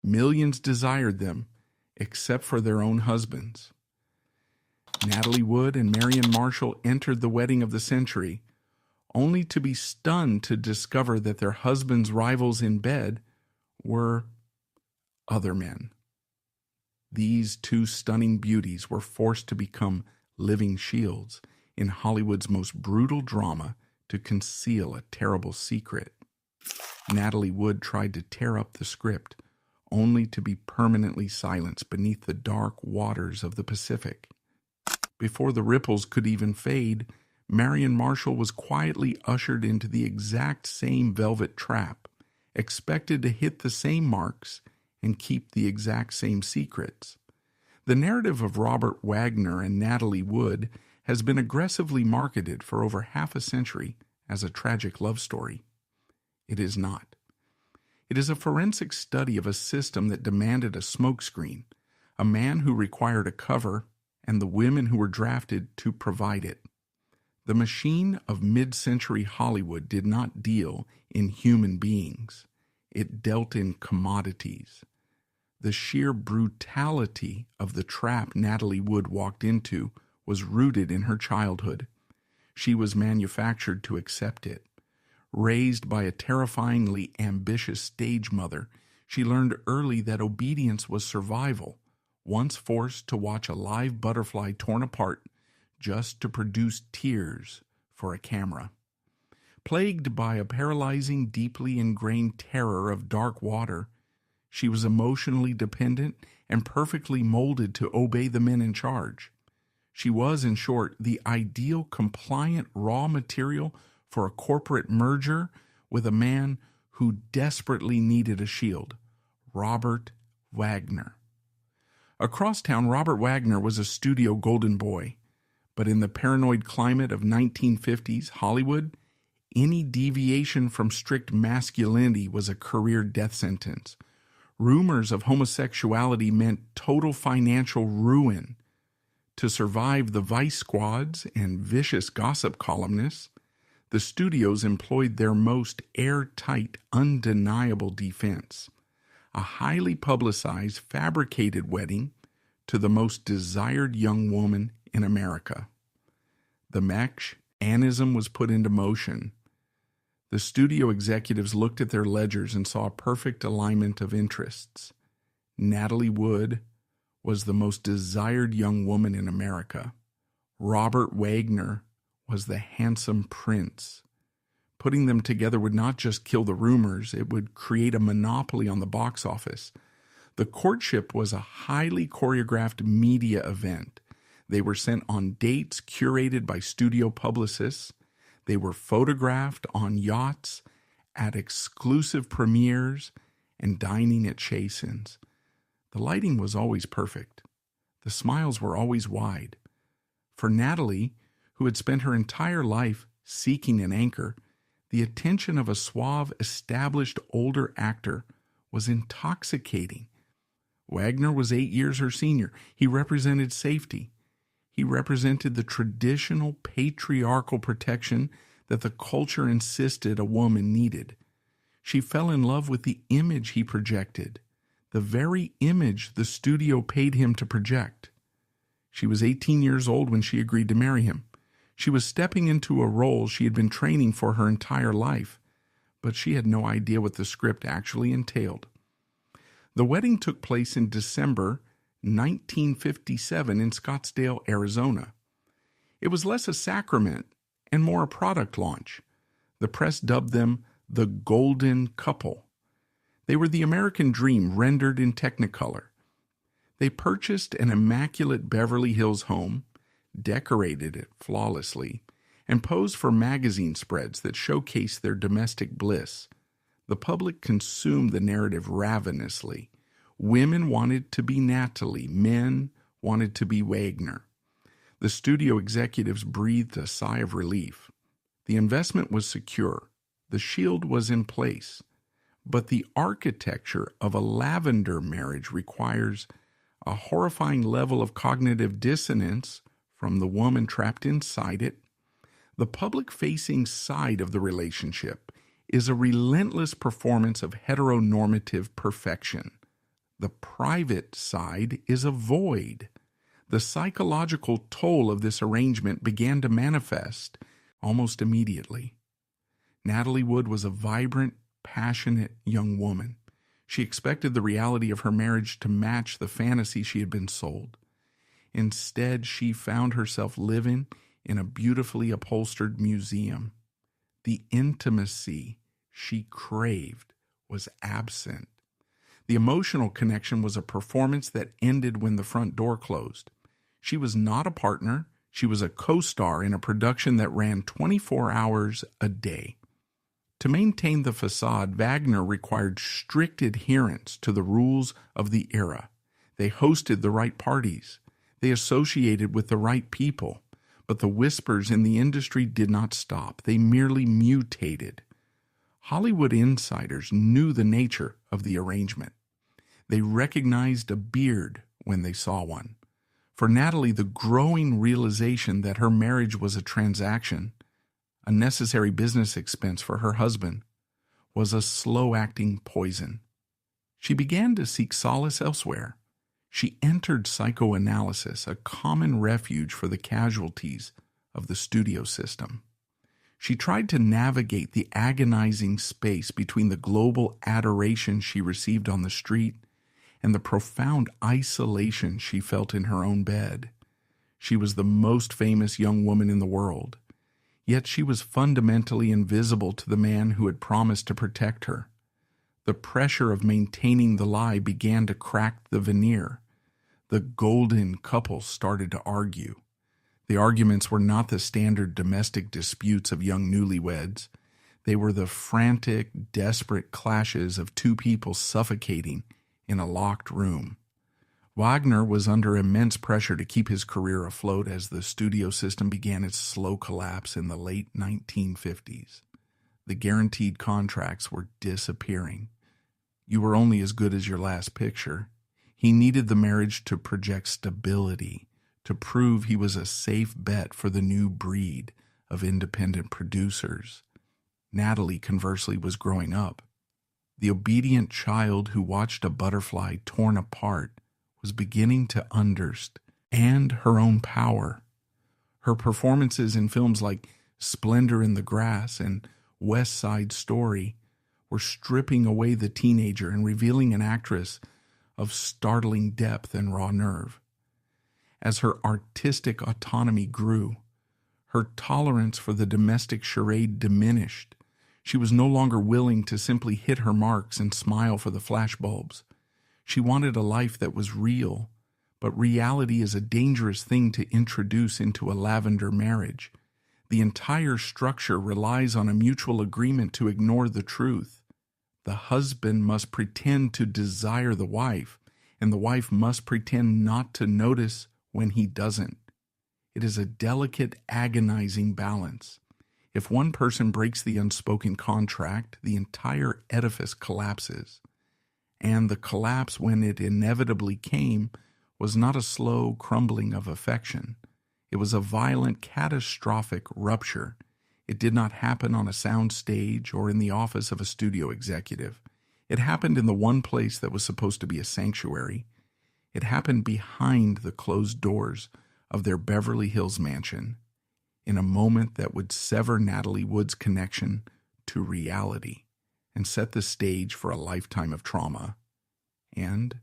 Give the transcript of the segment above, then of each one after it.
Millions desired them, except for their own husbands. Natalie Wood and Marion Marshall entered the wedding of the century, only to be stunned to discover that their husbands' rivals in bed were other men. These two stunning beauties were forced to become living shields in Hollywood's most brutal drama to conceal a terrible secret. Natalie Wood tried to tear up the script, only to be permanently silenced beneath the dark waters of the Pacific. Before the ripples could even fade, Marion Marshall was quietly ushered into the exact same velvet trap, expected to hit the same marks and keep the exact same secrets. The narrative of Robert Wagner and Natalie Wood has been aggressively marketed for over half a century as a tragic love story. It is not. It is a forensic study of a system that demanded a smokescreen, a man who required a cover, and the women who were drafted to provide it. The machine of mid-century Hollywood did not deal in human beings. It dealt in commodities. The sheer brutality of the trap Natalie Wood walked into was rooted in her childhood. She was manufactured to accept it. Raised by a terrifyingly ambitious stage mother, she learned early that obedience was survival, once forced to watch a live butterfly torn apart just to produce tears for a camera. Plagued by a paralyzing, deeply ingrained terror of dark water, she was emotionally dependent and perfectly molded to obey the men in charge. She was, in short, the ideal compliant raw material for a corporate merger with a man who desperately needed a shield, Robert Wagner. Across town, Robert Wagner was a studio golden boy, but in the paranoid climate of 1950s Hollywood, any deviation from strict masculinity was a career death sentence. Rumors of homosexuality meant total financial ruin. To survive the vice squads and vicious gossip columnists, the studios employed their most airtight, undeniable defense: a highly publicized, fabricated wedding to the most desired young woman in America. The mechanism was put into motion. The studio executives looked at their ledgers and saw a perfect alignment of interests. Natalie Wood was the most desired young woman in America. Robert Wagner was the handsome prince. Putting them together would not just kill the rumors, it would create a monopoly on the box office. The courtship was a highly choreographed media event. They were sent on dates curated by studio publicists. They were photographed on yachts, at exclusive premieres, and dining at chase-ins. The lighting was always perfect. The smiles were always wide. For Natalie, who had spent her entire life seeking an anchor, the attention of a suave, established older actor was intoxicating. Wagner was 8 years her senior. He represented safety. He represented the traditional patriarchal protection that the culture insisted a woman needed. She fell in love with the image he projected, the very image the studio paid him to project. She was 18 years old when she agreed to marry him. She was stepping into a role she had been training for her entire life, but she had no idea what the script actually entailed. The wedding took place in December 1957 in Scottsdale, Arizona. It was less a sacrament and more a product launch. The press dubbed them the Golden Couple. They were the American dream rendered in Technicolor. They purchased an immaculate Beverly Hills home, decorated it flawlessly, and posed for magazine spreads that showcased their domestic bliss. The public consumed the narrative ravenously. Women wanted to be Natalie, men wanted to be Wagner. The studio executives breathed a sigh of relief. The investment was secure. The shield was in place. But the architecture of a lavender marriage requires a horrifying level of cognitive dissonance from the woman trapped inside it. The public-facing side of the relationship is a relentless performance of heteronormative perfection. The private side is a void. The psychological toll of this arrangement began to manifest almost immediately. Natalie Wood was a vibrant, passionate young woman. She expected the reality of her marriage to match the fantasy she had been sold. Instead, she found herself living in a beautifully upholstered museum. The intimacy she craved was absent. The emotional connection was a performance that ended when the front door closed. She was not a partner. She was a co-star in a production that ran 24 hours a day. To maintain the facade, Wagner required strict adherence to the rules of the era. They hosted the right parties. They associated with the right people. But the whispers in the industry did not stop. They merely mutated. Hollywood insiders knew the nature of the arrangement. They recognized a beard when they saw one. For Natalie, the growing realization that her marriage was a transaction, a necessary business expense for her husband, was a slow-acting poison. She began to seek solace elsewhere. She entered psychoanalysis, a common refuge for the casualties of the studio system. She tried to navigate the agonizing space between the global adoration she received on the street and the profound isolation she felt in her own bed. She was the most famous young woman in the world, yet she was fundamentally invisible to the man who had promised to protect her. The pressure of maintaining the lie began to crack the veneer. The golden couple started to argue. The arguments were not the standard domestic disputes of young newlyweds. They were the frantic, desperate clashes of two people suffocating in a locked room. Wagner was under immense pressure to keep his career afloat as the studio system began its slow collapse in the late 1950s. The guaranteed contracts were disappearing. You were only as good as your last picture. He needed the marriage to project stability, to prove he was a safe bet for the new breed of independent producers. Natalie, conversely, was growing up. The obedient child who watched a butterfly torn apart was beginning to understand her own power. Her performances in films like Splendor in the Grass and West Side Story were stripping away the teenager and revealing an actress of startling depth and raw nerve. As her artistic autonomy grew, her tolerance for the domestic charade diminished. She was no longer willing to simply hit her marks and smile for the flashbulbs. She wanted a life that was real, but reality is a dangerous thing to introduce into a lavender marriage. The entire structure relies on a mutual agreement to ignore the truth. The husband must pretend to desire the wife, and the wife must pretend not to notice when he doesn't. It is a delicate, agonizing balance. If one person breaks the unspoken contract, the entire edifice collapses. And the collapse, when it inevitably came, was not a slow crumbling of affection. It was a violent, catastrophic rupture. It did not happen on a sound stage or in the office of a studio executive. It happened in the one place that was supposed to be a sanctuary. It happened behind the closed doors of their Beverly Hills mansion, in a moment that would sever Natalie Wood's connection to reality and set the stage for a lifetime of trauma and,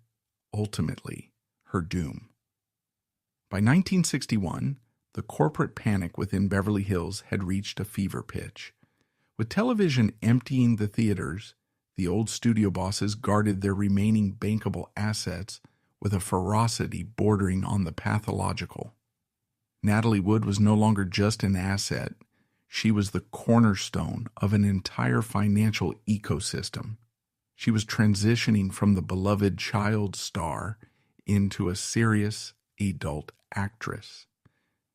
ultimately, her doom. By 1961, the corporate panic within Beverly Hills had reached a fever pitch. With television emptying the theaters, the old studio bosses guarded their remaining bankable assets with a ferocity bordering on the pathological. Natalie Wood was no longer just an asset. She was the cornerstone of an entire financial ecosystem. She was transitioning from the beloved child star into a serious adult actress.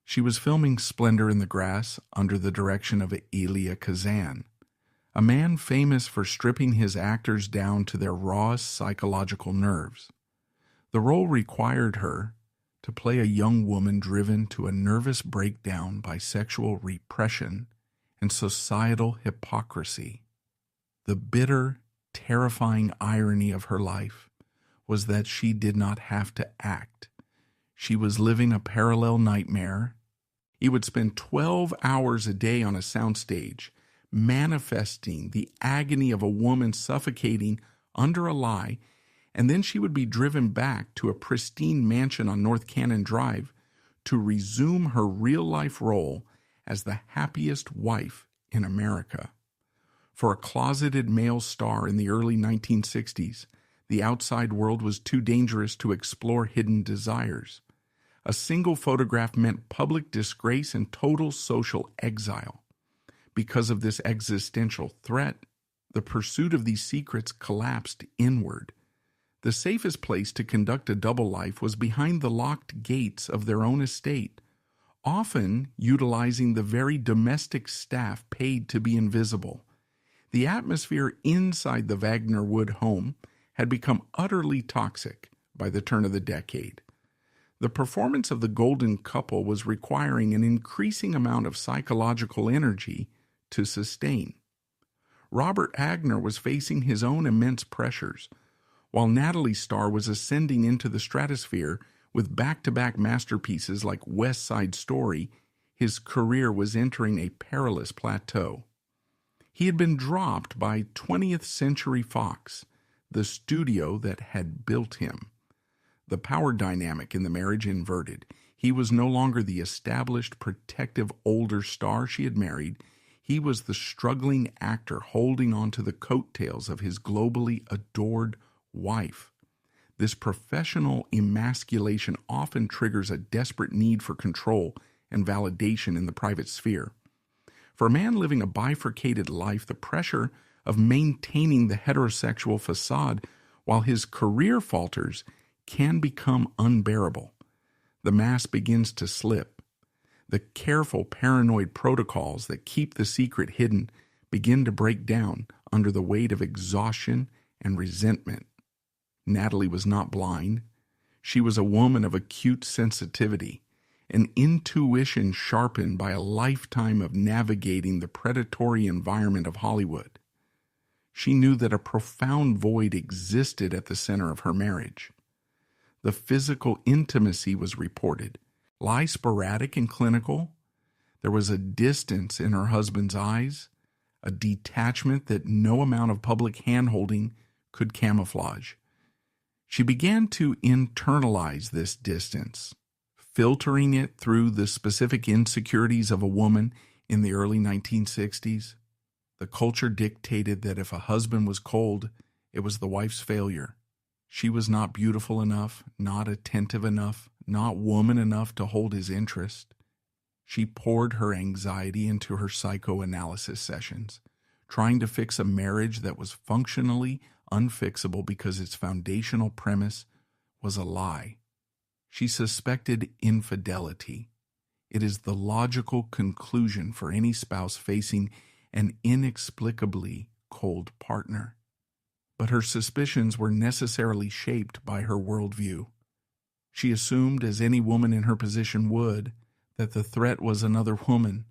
She was filming Splendor in the Grass under the direction of Elia Kazan, a man famous for stripping his actors down to their rawest psychological nerves. The role required her to play a young woman driven to a nervous breakdown by sexual repression and societal hypocrisy. The bitter, terrifying irony of her life was that she did not have to act. She was living a parallel nightmare. He would spend 12 hours a day on a soundstage, manifesting the agony of a woman suffocating under a lie, and then she would be driven back to a pristine mansion on North Cannon Drive to resume her real-life role as the happiest wife in America. For a closeted male star in the early 1960s, the outside world was too dangerous to explore hidden desires. A single photograph meant public disgrace and total social exile. Because of this existential threat, the pursuit of these secrets collapsed inward. The safest place to conduct a double life was behind the locked gates of their own estate, often utilizing the very domestic staff paid to be invisible. The atmosphere inside the Wagner Wood home had become utterly toxic by the turn of the decade. The performance of the golden couple was requiring an increasing amount of psychological energy to sustain. Robert Agner was facing his own immense pressures, while Natalie Starr was ascending into the stratosphere with back-to-back masterpieces like West Side Story. His career was entering a perilous plateau. He had been dropped by 20th Century Fox, the studio that had built him. The power dynamic in the marriage inverted. He was no longer the established, protective older star she had married. He was the struggling actor holding on to the coattails of his globally adored wife. This professional emasculation often triggers a desperate need for control and validation in the private sphere. For a man living a bifurcated life, the pressure of maintaining the heterosexual facade while his career falters can become unbearable. The mask begins to slip. The careful, paranoid protocols that keep the secret hidden begin to break down under the weight of exhaustion and resentment. Natalie was not blind. She was a woman of acute sensitivity, an intuition sharpened by a lifetime of navigating the predatory environment of Hollywood. She knew that a profound void existed at the center of her marriage. The physical intimacy was reported, lie sporadic and clinical. There was a distance in her husband's eyes, a detachment that no amount of public hand-holding could camouflage. She began to internalize this distance, filtering it through the specific insecurities of a woman in the early 1960s. The culture dictated that if a husband was cold, it was the wife's failure. She was not beautiful enough, not attentive enough, not woman enough to hold his interest. She poured her anxiety into her psychoanalysis sessions, trying to fix a marriage that was functionally unfixable because its foundational premise was a lie. She suspected infidelity. It is the logical conclusion for any spouse facing an inexplicably cold partner. But her suspicions were necessarily shaped by her worldview. She assumed, as any woman in her position would, that the threat was another woman,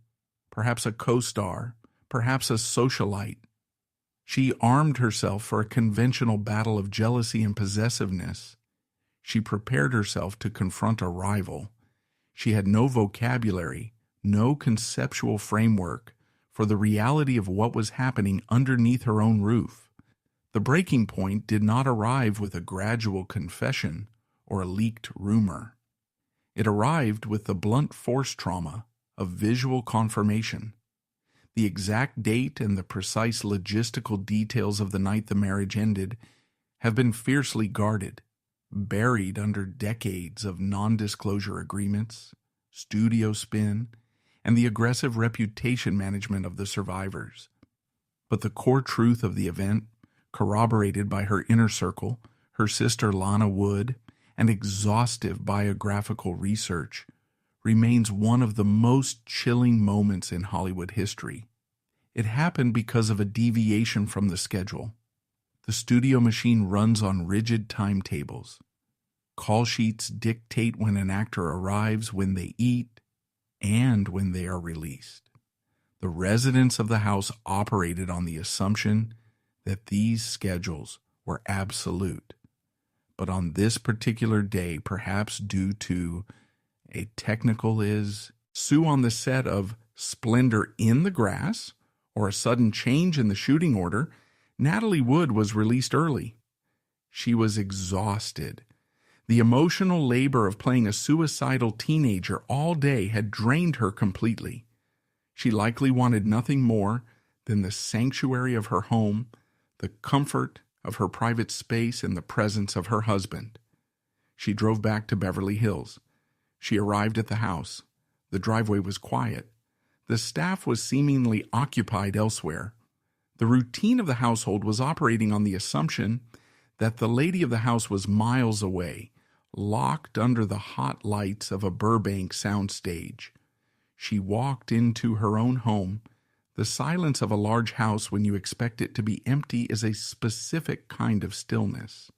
perhaps a co-star, perhaps a socialite. She armed herself for a conventional battle of jealousy and possessiveness. She prepared herself to confront a rival. She had no vocabulary, no conceptual framework for the reality of what was happening underneath her own roof. The breaking point did not arrive with a gradual confession or a leaked rumor. It arrived with the blunt force trauma of visual confirmation. The exact date and the precise logistical details of the night the marriage ended have been fiercely guarded, buried under decades of non-disclosure agreements, studio spin, and the aggressive reputation management of the survivors. But the core truth of the event, corroborated by her inner circle, her sister Lana Wood, and exhaustive biographical research, remains one of the most chilling moments in Hollywood history. It happened because of a deviation from the schedule. The studio machine runs on rigid timetables. Call sheets dictate when an actor arrives, when they eat, and when they are released. The residents of the house operated on the assumption that these schedules were absolute. But on this particular day, perhaps due to a technical sue on the set of Splendor in the Grass or a sudden change in the shooting order, Natalie Wood was released early. She was exhausted. The emotional labor of playing a suicidal teenager all day had drained her completely. She likely wanted nothing more than the sanctuary of her home, the comfort of her private space, and the presence of her husband. She drove back to Beverly Hills. She arrived at the house. The driveway was quiet. The staff was seemingly occupied elsewhere. The routine of the household was operating on the assumption that the lady of the house was miles away, locked under the hot lights of a Burbank soundstage. She walked into her own home. The silence of a large house when you expect it to be empty is a specific kind of stillness.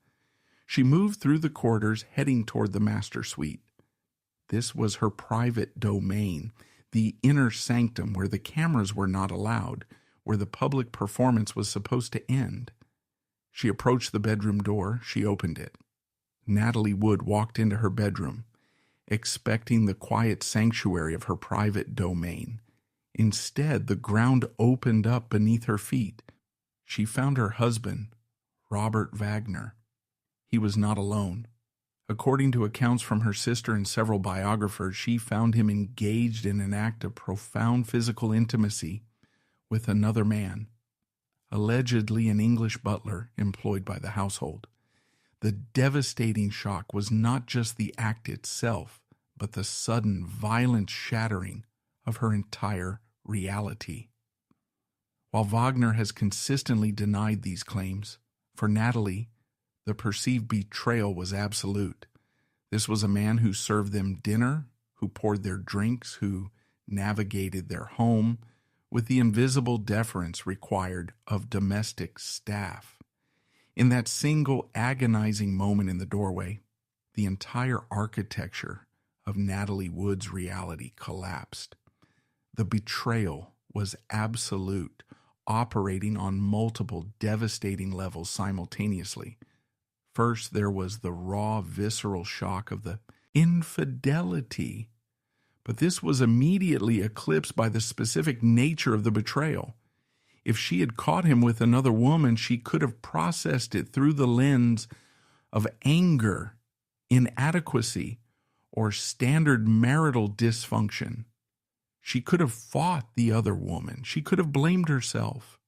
She moved through the corridors, heading toward the master suite. This was her private domain, the inner sanctum where the cameras were not allowed, where the public performance was supposed to end. She approached the bedroom door. She opened it. Natalie Wood walked into her bedroom, expecting the quiet sanctuary of her private domain. Instead, the ground opened up beneath her feet. She found her husband, Robert Wagner. He was not alone. According to accounts from her sister and several biographers, she found him engaged in an act of profound physical intimacy with another man, allegedly an English butler employed by the household. The devastating shock was not just the act itself, but the sudden, violent shattering of her entire reality. While Wagner has consistently denied these claims, for Natalie, the perceived betrayal was absolute. This was a man who served them dinner, who poured their drinks, who navigated their home with the invisible deference required of domestic staff. In that single agonizing moment in the doorway, the entire architecture of Natalie Wood's reality collapsed. The betrayal was absolute, operating on multiple devastating levels simultaneously. First, there was the raw, visceral shock of the infidelity, but this was immediately eclipsed by the specific nature of the betrayal. If she had caught him with another woman, she could have processed it through the lens of anger, inadequacy, or standard marital dysfunction. She could have fought the other woman. She could have blamed herself.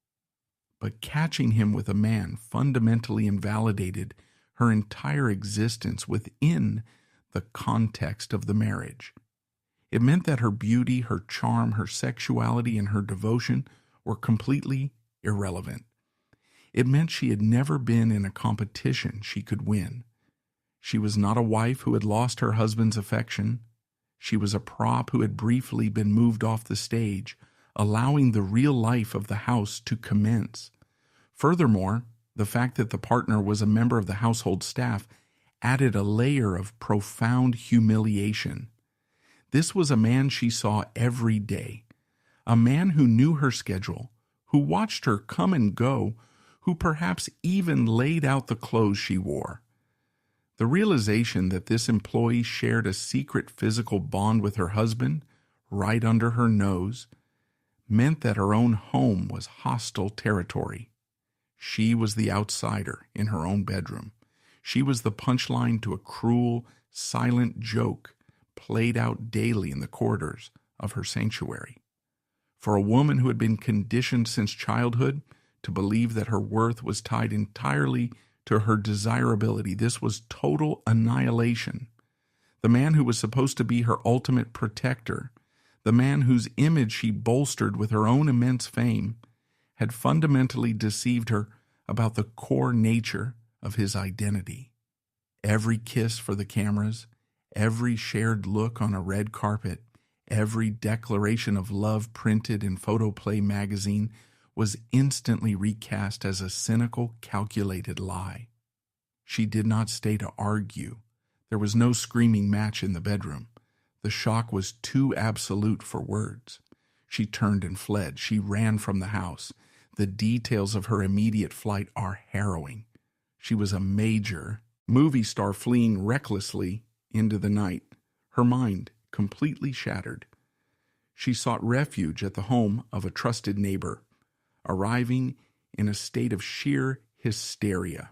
But catching him with a man fundamentally invalidated her entire existence within the context of the marriage. It meant that her beauty, her charm, her sexuality, and her devotion were completely irrelevant. It meant she had never been in a competition she could win. She was not a wife who had lost her husband's affection. She was a prop who had briefly been moved off the stage, allowing the real life of the house to commence. Furthermore, the fact that the partner was a member of the household staff added a layer of profound humiliation. This was a man she saw every day, a man who knew her schedule, who watched her come and go, who perhaps even laid out the clothes she wore. The realization that this employee shared a secret physical bond with her husband, right under her nose, meant that her own home was hostile territory. She was the outsider in her own bedroom. She was the punchline to a cruel, silent joke played out daily in the corridors of her sanctuary. For a woman who had been conditioned since childhood to believe that her worth was tied entirely to her desirability, this was total annihilation. The man who was supposed to be her ultimate protector, the man whose image she bolstered with her own immense fame, had fundamentally deceived her about the core nature of his identity. Every kiss for the cameras, every shared look on a red carpet, every declaration of love printed in Photoplay magazine was instantly recast as a cynical, calculated lie. She did not stay to argue. There was no screaming match in the bedroom. The shock was too absolute for words. She turned and fled. She ran from the house. The details of her immediate flight are harrowing. She was a major movie star fleeing recklessly into the night, her mind completely shattered. She sought refuge at the home of a trusted neighbor, arriving in a state of sheer hysteria.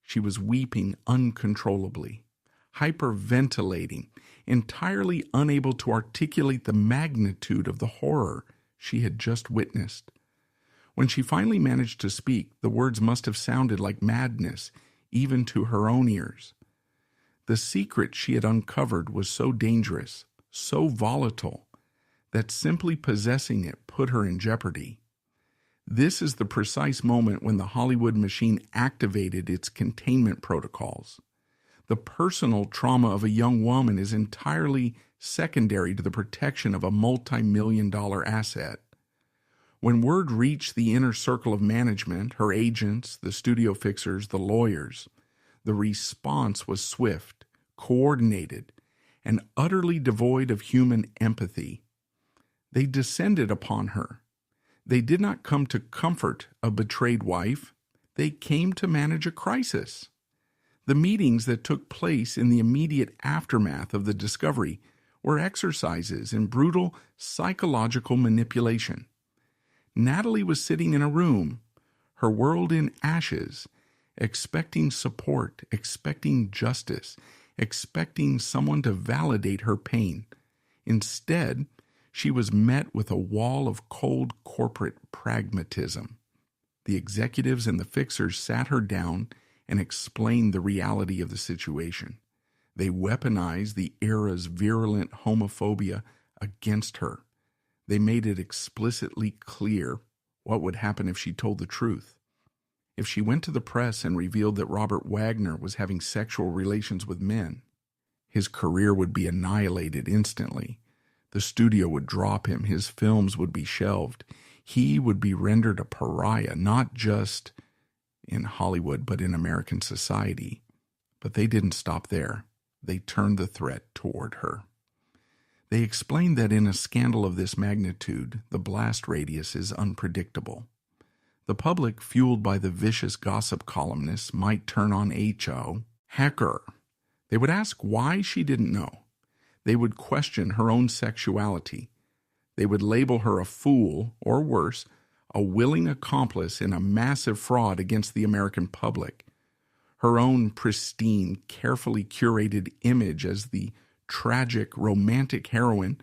She was weeping uncontrollably, hyperventilating, entirely unable to articulate the magnitude of the horror she had just witnessed. When she finally managed to speak, the words must have sounded like madness, even to her own ears. The secret she had uncovered was so dangerous, so volatile, that simply possessing it put her in jeopardy. This is the precise moment when the Hollywood machine activated its containment protocols. The personal trauma of a young woman is entirely secondary to the protection of a multi-million-dollar asset. When word reached the inner circle of management, her agents, the studio fixers, the lawyers, the response was swift, coordinated, and utterly devoid of human empathy. They descended upon her. They did not come to comfort a betrayed wife. They came to manage a crisis. The meetings that took place in the immediate aftermath of the discovery were exercises in brutal psychological manipulation. Natalie was sitting in a room, her world in ashes, expecting support, expecting justice, expecting someone to validate her pain. Instead, she was met with a wall of cold corporate pragmatism. The executives and the fixers sat her down and explained the reality of the situation. They weaponized the era's virulent homophobia against her. They made it explicitly clear what would happen if she told the truth. If she went to the press and revealed that Robert Wagner was having sexual relations with men, his career would be annihilated instantly. The studio would drop him. His films would be shelved. He would be rendered a pariah, not just in Hollywood, but in American society. But they didn't stop there. They turned the threat toward her. They explained that in a scandal of this magnitude, the blast radius is unpredictable. The public, fueled by the vicious gossip columnists, might turn on H.O. Hecker. They would ask why she didn't know. They would question her own sexuality. They would label her a fool, or worse, a willing accomplice in a massive fraud against the American public. Her own pristine, carefully curated image as the tragic, romantic heroine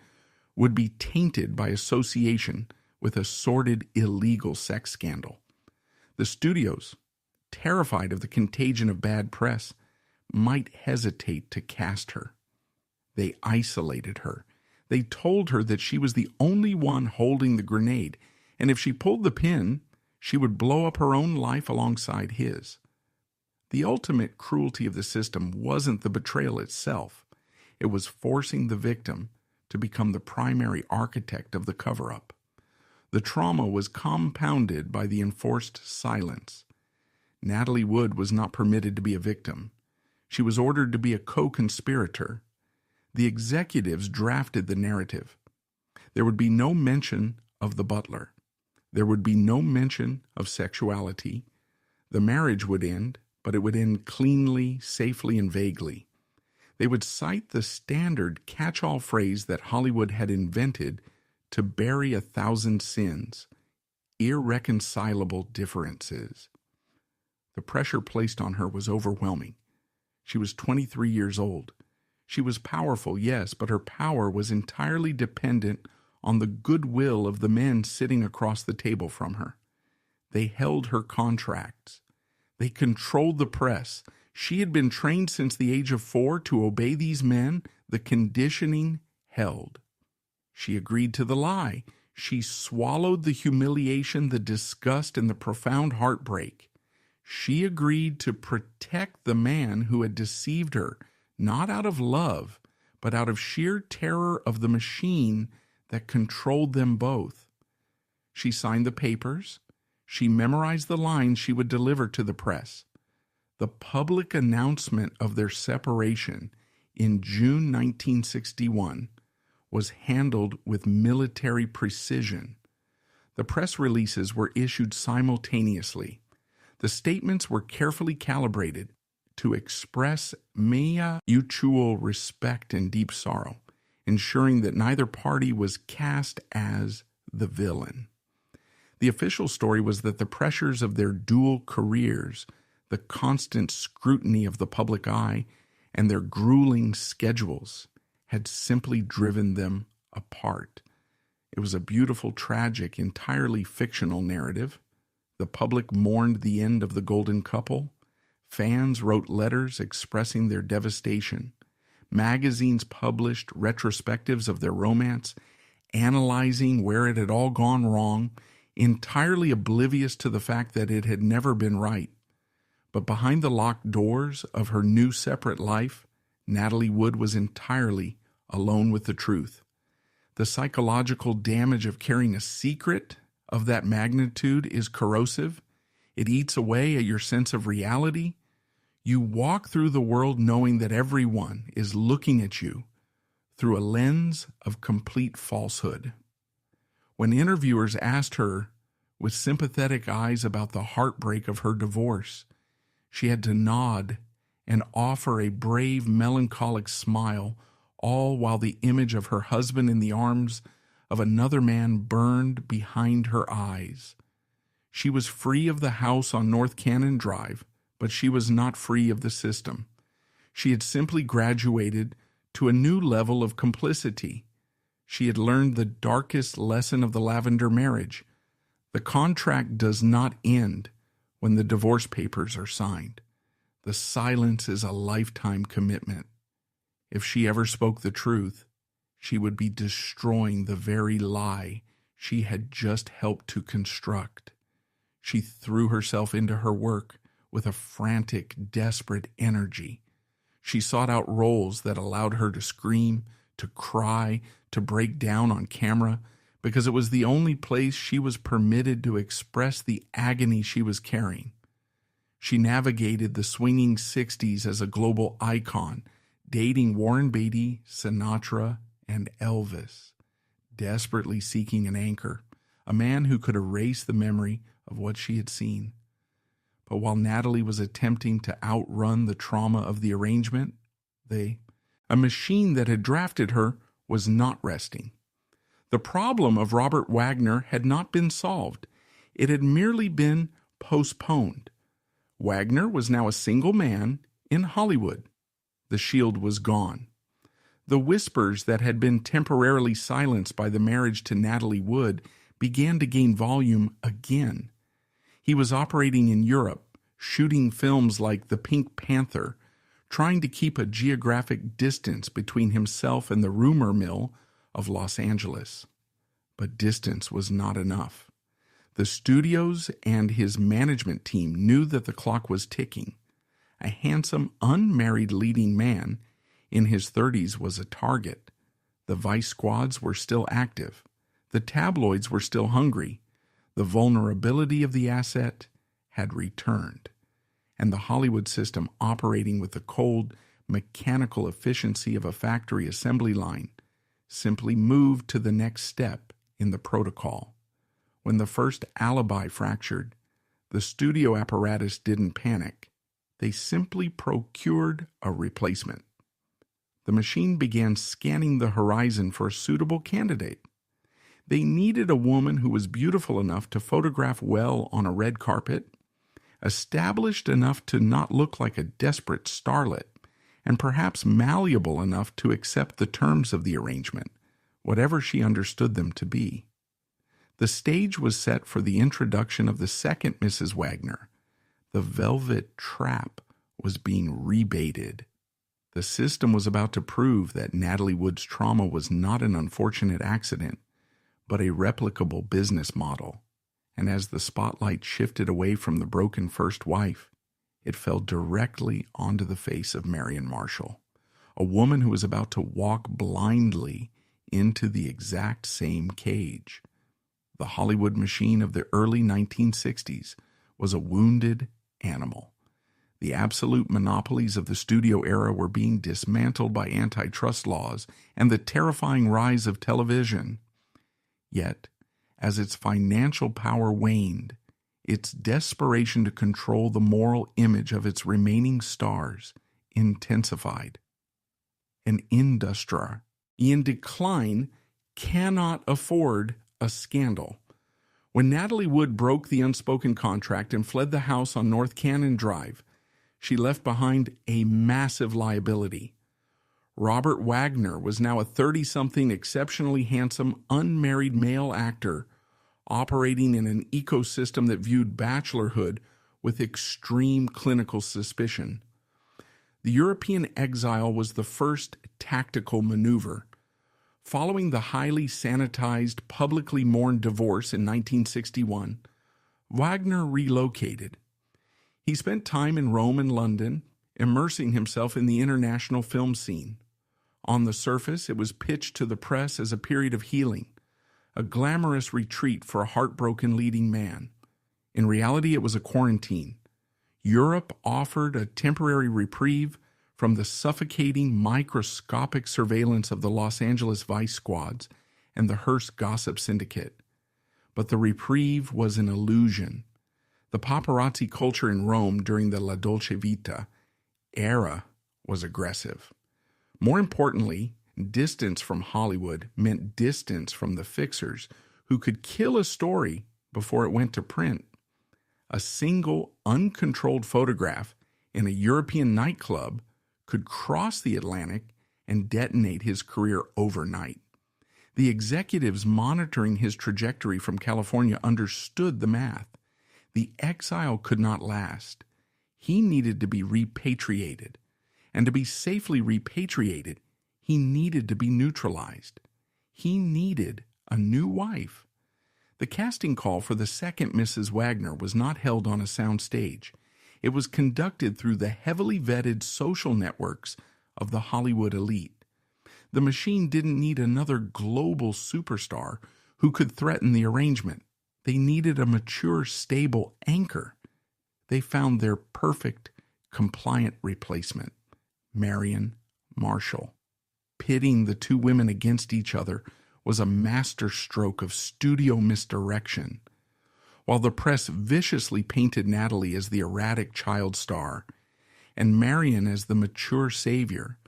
would be tainted by association with a sordid, illegal sex scandal. The studios, terrified of the contagion of bad press, might hesitate to cast her. They isolated her. They told her that she was the only one holding the grenade, and if she pulled the pin, she would blow up her own life alongside his. The ultimate cruelty of the system wasn't the betrayal itself. It was forcing the victim to become the primary architect of the cover-up. The trauma was compounded by the enforced silence. Natalie Wood was not permitted to be a victim. She was ordered to be a co-conspirator. The executives drafted the narrative. There would be no mention of the butler. There would be no mention of sexuality. The marriage would end, but it would end cleanly, safely, and vaguely. They would cite the standard catch-all phrase that Hollywood had invented to bury 1,000 sins, irreconcilable differences. The pressure placed on her was overwhelming. She was 23 years old. She was powerful, yes, but her power was entirely dependent on the goodwill of the men sitting across the table from her. They held her contracts. They controlled the press. She had been trained since the age of 4 to obey these men. The conditioning held. She agreed to the lie. She swallowed the humiliation, the disgust, and the profound heartbreak. She agreed to protect the man who had deceived her, not out of love, but out of sheer terror of the machine that controlled them both. She signed the papers. She memorized the lines she would deliver to the press. The public announcement of their separation in June 1961 was handled with military precision. The press releases were issued simultaneously. The statements were carefully calibrated to express mutual respect and deep sorrow, ensuring that neither party was cast as the villain. The official story was that the pressures of their dual careers, the constant scrutiny of the public eye, and their grueling schedules had simply driven them apart. It was a beautiful, tragic, entirely fictional narrative. The public mourned the end of the golden couple. Fans wrote letters expressing their devastation. Magazines published retrospectives of their romance, analyzing where it had all gone wrong, entirely oblivious to the fact that it had never been right. But behind the locked doors of her new separate life, Natalie Wood was entirely alone with the truth. The psychological damage of carrying a secret of that magnitude is corrosive. It eats away at your sense of reality. You walk through the world knowing that everyone is looking at you through a lens of complete falsehood. When interviewers asked her with sympathetic eyes about the heartbreak of her divorce, she had to nod and offer a brave, melancholic smile, all while the image of her husband in the arms of another man burned behind her eyes. She was free of the house on North Cannon Drive, but she was not free of the system. She had simply graduated to a new level of complicity. She had learned the darkest lesson of the lavender marriage. The contract does not end when the divorce papers are signed. The silence is a lifetime commitment. If she ever spoke the truth, she would be destroying the very lie she had just helped to construct. She threw herself into her work with a frantic, desperate energy. She sought out roles that allowed her to scream, to cry, to break down on camera, because it was the only place she was permitted to express the agony she was carrying. She navigated the swinging 60s as a global icon, dating Warren Beatty, Sinatra, and Elvis, desperately seeking an anchor, a man who could erase the memory of what she had seen. But while Natalie was attempting to outrun the trauma of the arrangement, a machine that had drafted her was not resting. The problem of Robert Wagner had not been solved. It had merely been postponed. Wagner was now a single man in Hollywood. The shield was gone. The whispers that had been temporarily silenced by the marriage to Natalie Wood began to gain volume again. He was operating in Europe, shooting films like The Pink Panther, trying to keep a geographic distance between himself and the rumor mill of Los Angeles. But distance was not enough. The studios and his management team knew that the clock was ticking. A handsome, unmarried leading man in his 30s was a target. The vice squads were still active. The tabloids were still hungry. The vulnerability of the asset had returned. And the Hollywood system, operating with the cold, mechanical efficiency of a factory assembly line, simply moved to the next step in the protocol. When the first alibi fractured, the studio apparatus didn't panic. They simply procured a replacement. The machine began scanning the horizon for a suitable candidate. They needed a woman who was beautiful enough to photograph well on a red carpet, established enough to not look like a desperate starlet, and perhaps malleable enough to accept the terms of the arrangement, whatever she understood them to be. The stage was set for the introduction of the second Mrs. Wagner. The velvet trap was being rebaited. The system was about to prove that Natalie Wood's trauma was not an unfortunate accident, but a replicable business model. And as the spotlight shifted away from the broken first wife, it fell directly onto the face of Marion Marshall, a woman who was about to walk blindly into the exact same cage. The Hollywood machine of the early 1960s was a wounded animal. The absolute monopolies of the studio era were being dismantled by antitrust laws and the terrifying rise of television. Yet, as its financial power waned, its desperation to control the moral image of its remaining stars intensified. An industry in decline cannot afford a scandal. When Natalie Wood broke the unspoken contract and fled the house on North Cannon Drive, she left behind a massive liability. Robert Wagner was now a 30-something, exceptionally handsome, unmarried male actor operating in an ecosystem that viewed bachelorhood with extreme clinical suspicion. The European exile was the first tactical maneuver. Following the highly sanitized, publicly mourned divorce in 1961, Wagner relocated. He spent time in Rome and London, immersing himself in the international film scene. On the surface, it was pitched to the press as a period of healing, a glamorous retreat for a heartbroken leading man. In reality, it was a quarantine. Europe offered a temporary reprieve from the suffocating, microscopic surveillance of the Los Angeles vice squads and the Hearst gossip syndicate. But the reprieve was an illusion. The paparazzi culture in Rome during the La Dolce Vita era was aggressive. More importantly, distance from Hollywood meant distance from the fixers who could kill a story before it went to print. A single, uncontrolled photograph in a European nightclub could cross the Atlantic and detonate his career overnight. The executives monitoring his trajectory from California understood the math. The exile could not last. He needed to be repatriated. And to be safely repatriated, he needed to be neutralized. He needed a new wife. The casting call for the second Mrs. Wagner was not held on a sound stage. It was conducted through the heavily vetted social networks of the Hollywood elite. The machine didn't need another global superstar who could threaten the arrangement. They needed a mature, stable anchor. They found their perfect, compliant replacement, Marion Marshall. Pitting the two women against each other was a masterstroke of studio misdirection. While the press viciously painted Natalie as the erratic child star and Marion as the mature savior,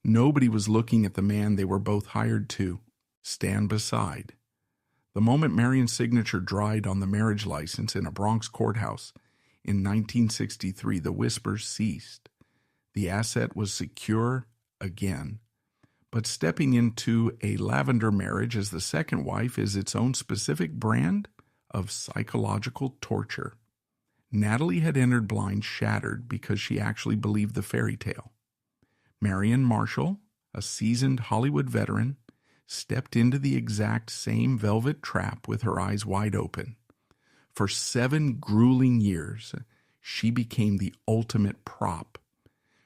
nobody was looking at the man they were both hired to stand beside. The moment Marion's signature dried on the marriage license in a Bronx courthouse in 1963, the whispers ceased. The asset was secure again. But stepping into a lavender marriage as the second wife is its own specific brand of psychological torture. Natalie had entered blind, shattered because she actually believed the fairy tale. Marion Marshall, a seasoned Hollywood veteran, stepped into the exact same velvet trap with her eyes wide open. For 7 grueling years, she became the ultimate prop.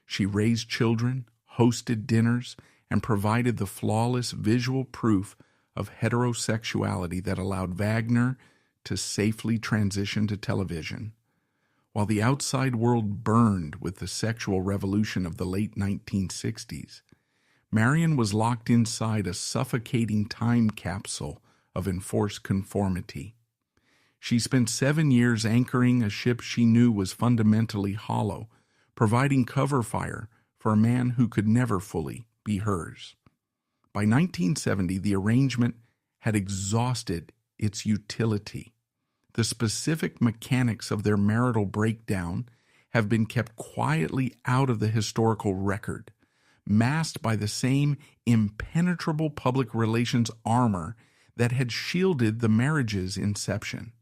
She raised children, hosted dinners, and provided the flawless visual proof of heterosexuality that allowed Wagner to safely transition to television. While the outside world burned with the sexual revolution of the late 1960s, Marion was locked inside a suffocating time capsule of enforced conformity. She spent 7 years anchoring a ship she knew was fundamentally hollow, providing cover fire for a man who could never fully be hers. By 1970, the arrangement had exhausted its utility. The specific mechanics of their marital breakdown have been kept quietly out of the historical record, masked by the same impenetrable public relations armor that had shielded the marriage's inception.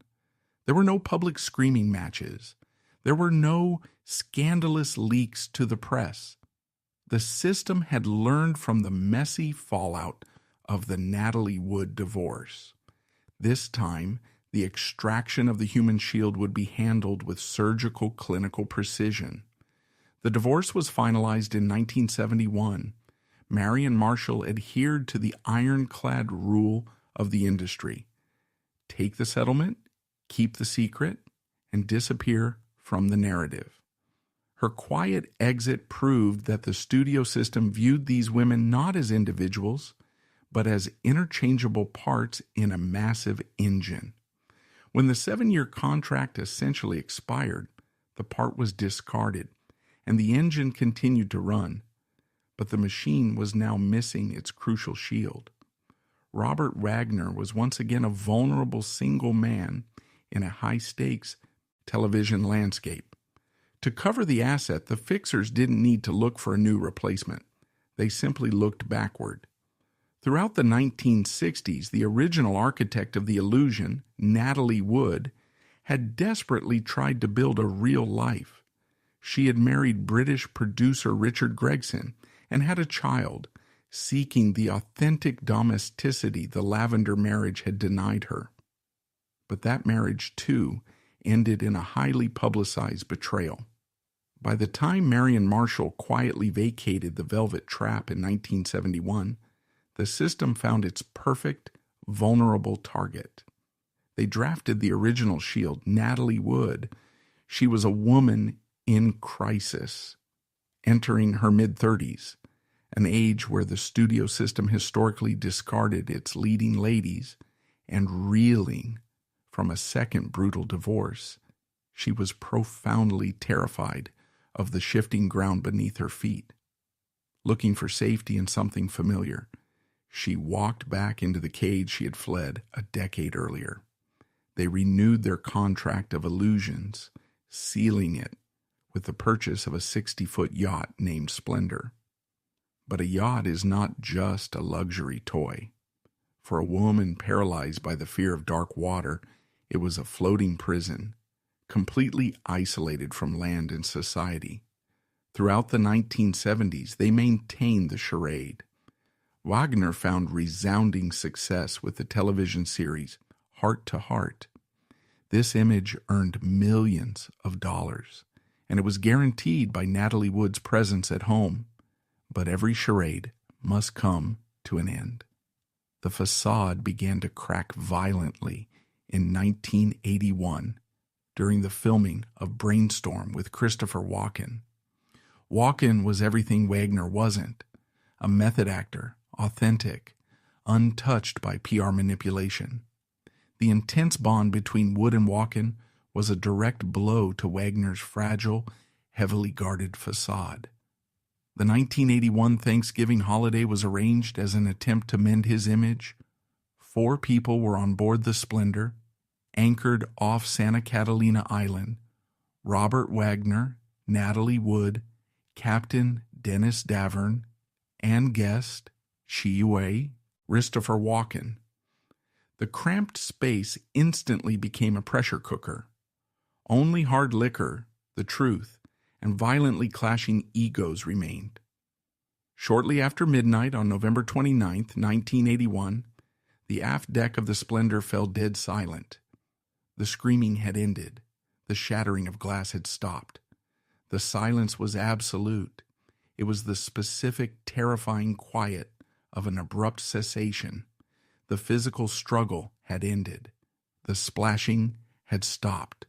There were no public screaming matches. There were no scandalous leaks to the press. The system had learned from the messy fallout of the Natalie Wood divorce. This time, the extraction of the human shield would be handled with surgical clinical precision. The divorce was finalized in 1971. Marion Marshall adhered to the ironclad rule of the industry: take the settlement, keep the secret, and disappear from the narrative. Her quiet exit proved that the studio system viewed these women not as individuals, but as interchangeable parts in a massive engine. When the 7-year contract essentially expired, the part was discarded, and the engine continued to run, but the machine was now missing its crucial shield. Robert Wagner was once again a vulnerable single man in a high-stakes television landscape. To cover the asset, the fixers didn't need to look for a new replacement. They simply looked backward. Throughout the 1960s, the original architect of the illusion, Natalie Wood, had desperately tried to build a real life. She had married British producer Richard Gregson and had a child, seeking the authentic domesticity the lavender marriage had denied her. But that marriage, too, ended in a highly publicized betrayal. By the time Marion Marshall quietly vacated the Velvet Trap in 1971, the system found its perfect, vulnerable target. They drafted the original shield, Natalie Wood. She was a woman in crisis, entering her mid-30s, an age where the studio system historically discarded its leading ladies, and reeling from a second brutal divorce. She was profoundly terrified of the shifting ground beneath her feet. Looking for safety in something familiar, she walked back into the cage she had fled a decade earlier. They renewed their contract of illusions, sealing it with the purchase of a 60-foot yacht named Splendor. But a yacht is not just a luxury toy. For a woman paralyzed by the fear of dark water, it was a floating prison, completely isolated from land and society. Throughout the 1970s, they maintained the charade. Wagner found resounding success with the television series Heart to Heart. This image earned millions of dollars, and it was guaranteed by Natalie Wood's presence at home. But every charade must come to an end. The facade began to crack violently in 1981 during the filming of Brainstorm with Christopher Walken. Walken was everything Wagner wasn't, a method actor, authentic, untouched by PR manipulation. The intense bond between Wood and Walken was a direct blow to Wagner's fragile, heavily guarded facade. The 1981 Thanksgiving holiday was arranged as an attempt to mend his image. 4 people were on board the Splendor, anchored off Santa Catalina Island: Robert Wagner, Natalie Wood, Captain Dennis Davern, and guest Chi Wei, Christopher Walken. The cramped space instantly became a pressure cooker. Only hard liquor, the truth, and violently clashing egos remained. Shortly after midnight on November 29, 1981, the aft deck of the Splendor fell dead silent. The screaming had ended. The shattering of glass had stopped. The silence was absolute. It was the specific, terrifying quiet of an abrupt cessation. The physical struggle had ended. The splashing had stopped.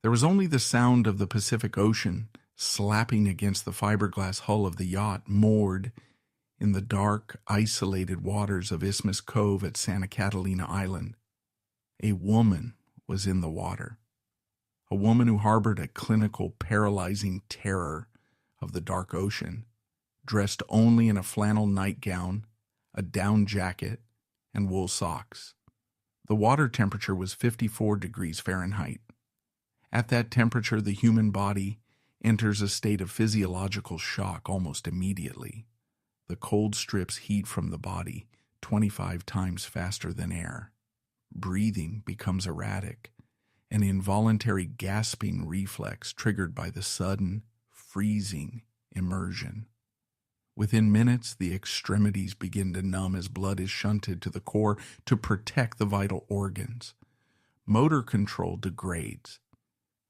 There was only the sound of the Pacific Ocean slapping against the fiberglass hull of the yacht moored in the dark, isolated waters of Isthmus Cove at Santa Catalina Island. A woman was in the water. A woman who harbored a clinical, paralyzing terror of the dark ocean, dressed only in a flannel nightgown, a down jacket, and wool socks. The water temperature was 54 degrees Fahrenheit. At that temperature, the human body enters a state of physiological shock almost immediately. The cold strips heat from the body 25 times faster than air. Breathing becomes erratic, an involuntary gasping reflex triggered by the sudden, freezing immersion. Within minutes, the extremities begin to numb as blood is shunted to the core to protect the vital organs. Motor control degrades.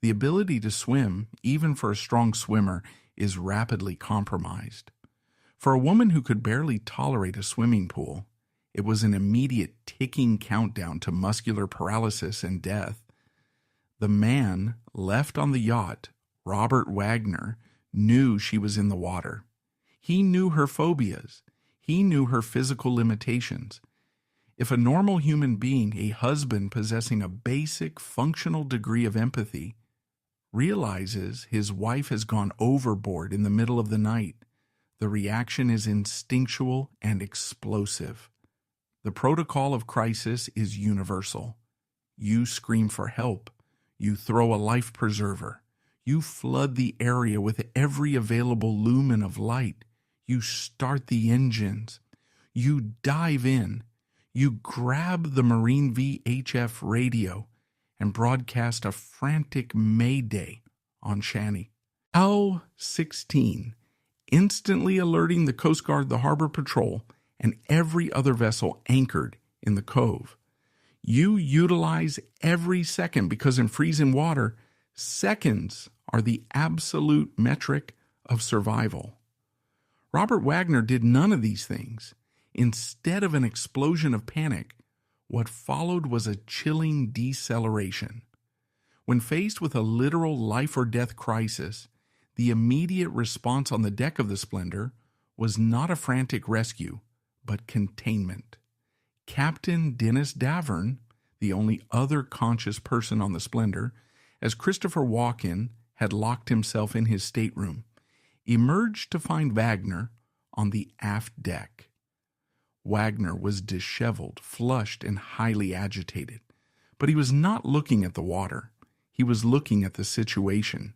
The ability to swim, even for a strong swimmer, is rapidly compromised. For a woman who could barely tolerate a swimming pool, it was an immediate ticking countdown to muscular paralysis and death. The man left on the yacht, Robert Wagner, knew she was in the water. He knew her phobias. He knew her physical limitations. If a normal human being, a husband possessing a basic functional degree of empathy, realizes his wife has gone overboard in the middle of the night, the reaction is instinctual and explosive. The protocol of crisis is universal. You scream for help. You throw a life preserver. You flood the area with every available lumen of light. You start the engines. You dive in. You grab the Marine VHF radio and broadcast a frantic mayday on Shanny. L-16, instantly alerting the Coast Guard, the Harbor Patrol, and every other vessel anchored in the cove. You utilize every second because in freezing water, seconds are the absolute metric of survival. Robert Wagner did none of these things. Instead of an explosion of panic, what followed was a chilling deceleration. When faced with a literal life-or-death crisis, the immediate response on the deck of the Splendor was not a frantic rescue, but containment. Captain Dennis Davern, the only other conscious person on the Splendor, as Christopher Walken had locked himself in his stateroom, emerged to find Wagner on the aft deck. Wagner was disheveled, flushed, and highly agitated. But he was not looking at the water. He was looking at the situation.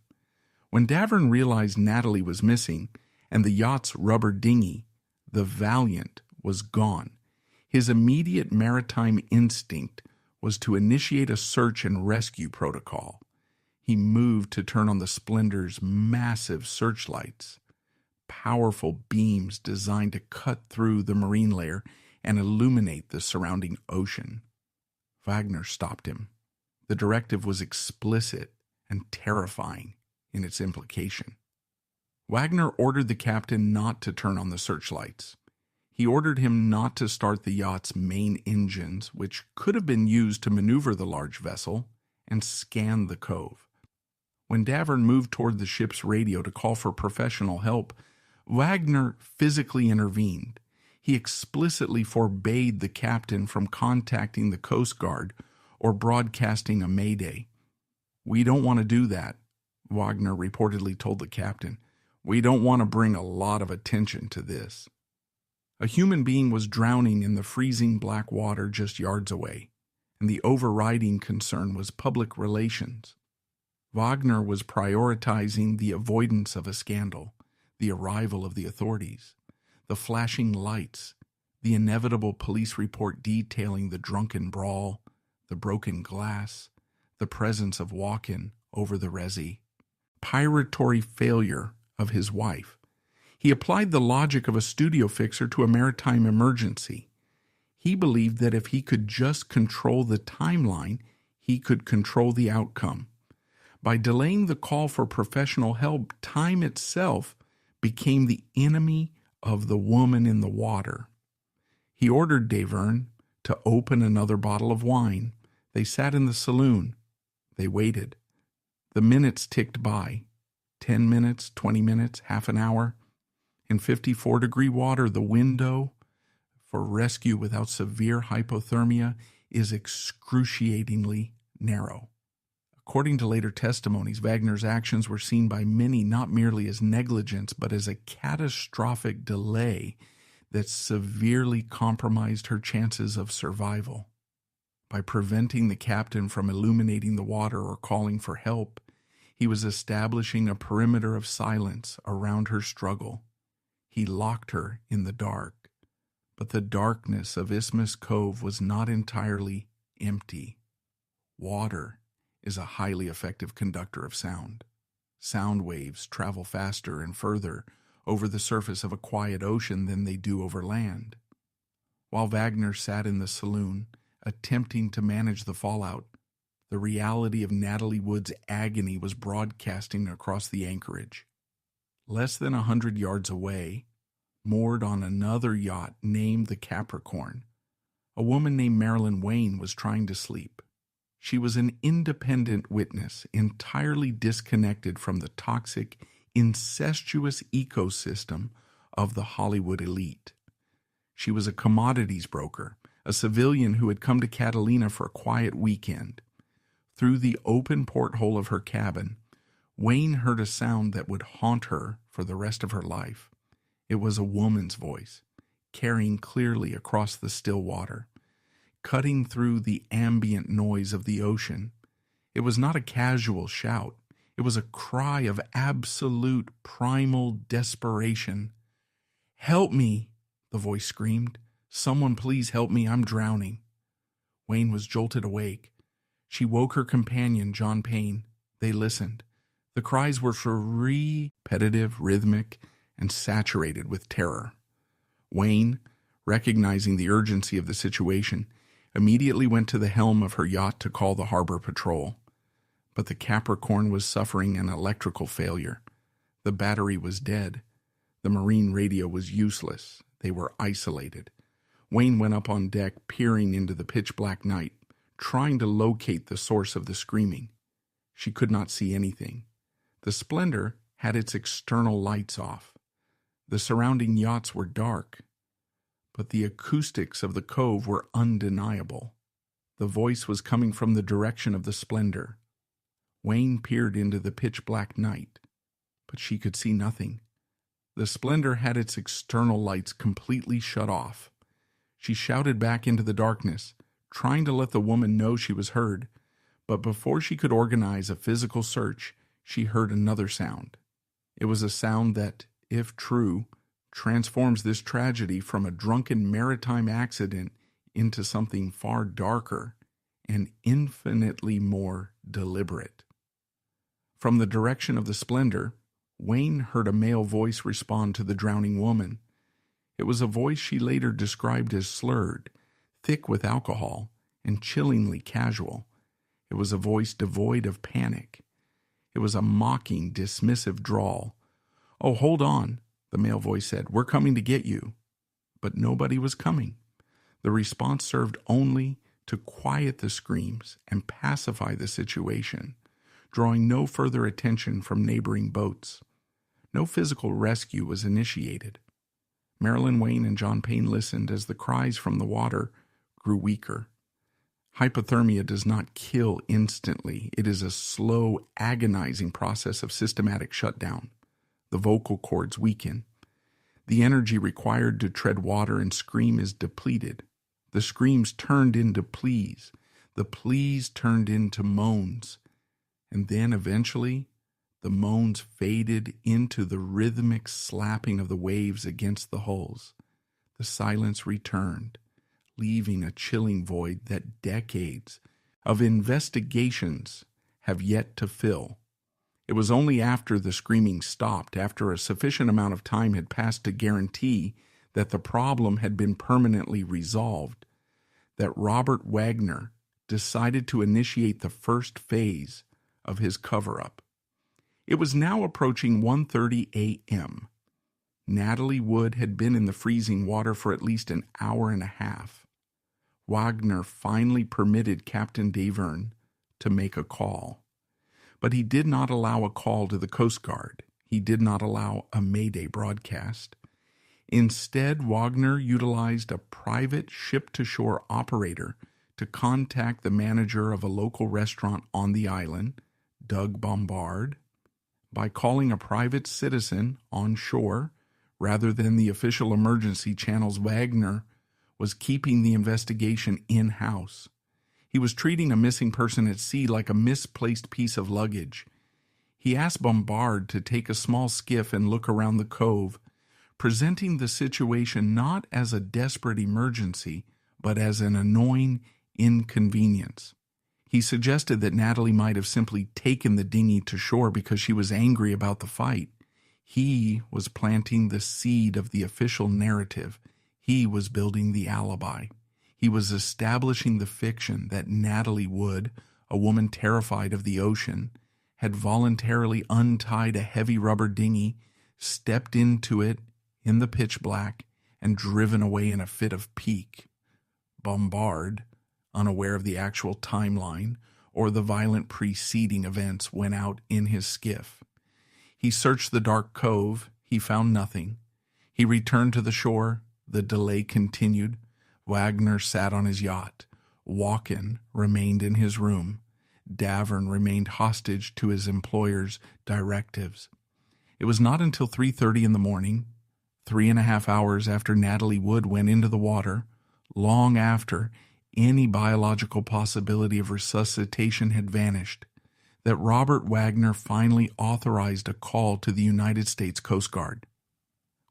When Davern realized Natalie was missing and the yacht's rubber dinghy, the Valiant, was gone, his immediate maritime instinct was to initiate a search and rescue protocol. He moved to turn on the Splendor's massive searchlights, powerful beams designed to cut through the marine layer and illuminate the surrounding ocean. Wagner stopped him. The directive was explicit and terrifying in its implication. Wagner ordered the captain not to turn on the searchlights. He ordered him not to start the yacht's main engines, which could have been used to maneuver the large vessel, and scan the cove. When Davern moved toward the ship's radio to call for professional help, Wagner physically intervened. He explicitly forbade the captain from contacting the Coast Guard or broadcasting a mayday. "We don't want to do that," Wagner reportedly told the captain. "We don't want to bring a lot of attention to this." A human being was drowning in the freezing black water just yards away, and the overriding concern was public relations. Wagner was prioritizing the avoidance of a scandal, the arrival of the authorities, the flashing lights, the inevitable police report detailing the drunken brawl, the broken glass, the presence of Walken over the resi, pyratory failure of his wife. He applied the logic of a studio fixer to a maritime emergency. He believed that if he could just control the timeline, he could control the outcome. By delaying the call for professional help, time itself became the enemy of the woman in the water. He ordered Davern to open another bottle of wine. They sat in the saloon. They waited. The minutes ticked by. 10 minutes, 20 minutes, half an hour. In 54-degree water, the window for rescue without severe hypothermia is excruciatingly narrow. According to later testimonies, Wagner's actions were seen by many not merely as negligence, but as a catastrophic delay that severely compromised her chances of survival. By preventing the captain from illuminating the water or calling for help, he was establishing a perimeter of silence around her struggle. He locked her in the dark. But the darkness of Isthmus Cove was not entirely empty. Water is a highly effective conductor of sound. Sound waves travel faster and further over the surface of a quiet ocean than they do over land. While Wagner sat in the saloon, attempting to manage the fallout, the reality of Natalie Wood's agony was broadcasting across the anchorage. Less than 100 yards away, moored on another yacht named the Capricorn, a woman named Marilyn Wayne was trying to sleep. She was an independent witness, entirely disconnected from the toxic, incestuous ecosystem of the Hollywood elite. She was a commodities broker, a civilian who had come to Catalina for a quiet weekend. Through the open porthole of her cabin, Wayne heard a sound that would haunt her for the rest of her life. It was a woman's voice, carrying clearly across the still water, cutting through the ambient noise of the ocean. It was not a casual shout. It was a cry of absolute primal desperation. "Help me!" the voice screamed. "Someone please help me, I'm drowning." Wayne was jolted awake. She woke her companion, John Payne. They listened. The cries were repetitive, rhythmic, and saturated with terror. Wayne, recognizing the urgency of the situation, immediately went to the helm of her yacht to call the harbor patrol. But the Capricorn was suffering an electrical failure. The battery was dead. The marine radio was useless. They were isolated. Wayne went up on deck, peering into the pitch-black night, trying to locate the source of the screaming. She could not see anything. The Splendor had its external lights off. The surrounding yachts were dark, but the acoustics of the cove were undeniable. The voice was coming from the direction of the Splendor. Wayne peered into the pitch-black night, but she could see nothing. The Splendor had its external lights completely shut off. She shouted back into the darkness, trying to let the woman know she was heard, but before she could organize a physical search, she heard another sound. It was a sound that, if true, transforms this tragedy from a drunken maritime accident into something far darker and infinitely more deliberate. From the direction of the Splendor, Wayne heard a male voice respond to the drowning woman. It was a voice she later described as slurred, thick with alcohol, and chillingly casual. It was a voice devoid of panic. It was a mocking, dismissive drawl. "Oh, hold on," the male voice said. "We're coming to get you." But nobody was coming. The response served only to quiet the screams and pacify the situation, drawing no further attention from neighboring boats. No physical rescue was initiated. Marilyn Wayne and John Payne listened as the cries from the water grew weaker. Hypothermia does not kill instantly. It is a slow, agonizing process of systematic shutdown. The vocal cords weaken. The energy required to tread water and scream is depleted. The screams turned into pleas. The pleas turned into moans. And then eventually, the moans faded into the rhythmic slapping of the waves against the hulls. The silence returned, leaving a chilling void that decades of investigations have yet to fill. It was only after the screaming stopped, after a sufficient amount of time had passed to guarantee that the problem had been permanently resolved, that Robert Wagner decided to initiate the first phase of his cover-up. It was now approaching 1:30 a.m. Natalie Wood had been in the freezing water for at least an hour and a half. Wagner finally permitted Captain Davern to make a call. But he did not allow a call to the Coast Guard. He did not allow a Mayday broadcast. Instead, Wagner utilized a private ship-to-shore operator to contact the manager of a local restaurant on the island, Doug Bombard. By calling a private citizen on shore rather than the official emergency channels, Wagner was keeping the investigation in-house. He was treating a missing person at sea like a misplaced piece of luggage. He asked Bombard to take a small skiff and look around the cove, presenting the situation not as a desperate emergency, but as an annoying inconvenience. He suggested that Natalie might have simply taken the dinghy to shore because she was angry about the fight. He was planting the seed of the official narrative. He was building the alibi. He was establishing the fiction that Natalie Wood, a woman terrified of the ocean, had voluntarily untied a heavy rubber dinghy, stepped into it in the pitch black, and driven away in a fit of pique. Bombard, unaware of the actual timeline or the violent preceding events, went out in his skiff. He searched the dark cove. He found nothing. He returned to the shore. The delay continued. Wagner sat on his yacht. Walken remained in his room. Davern remained hostage to his employer's directives. It was not until 3:30 in the morning, 3.5 hours after Natalie Wood went into the water, long after any biological possibility of resuscitation had vanished, that Robert Wagner finally authorized a call to the United States Coast Guard.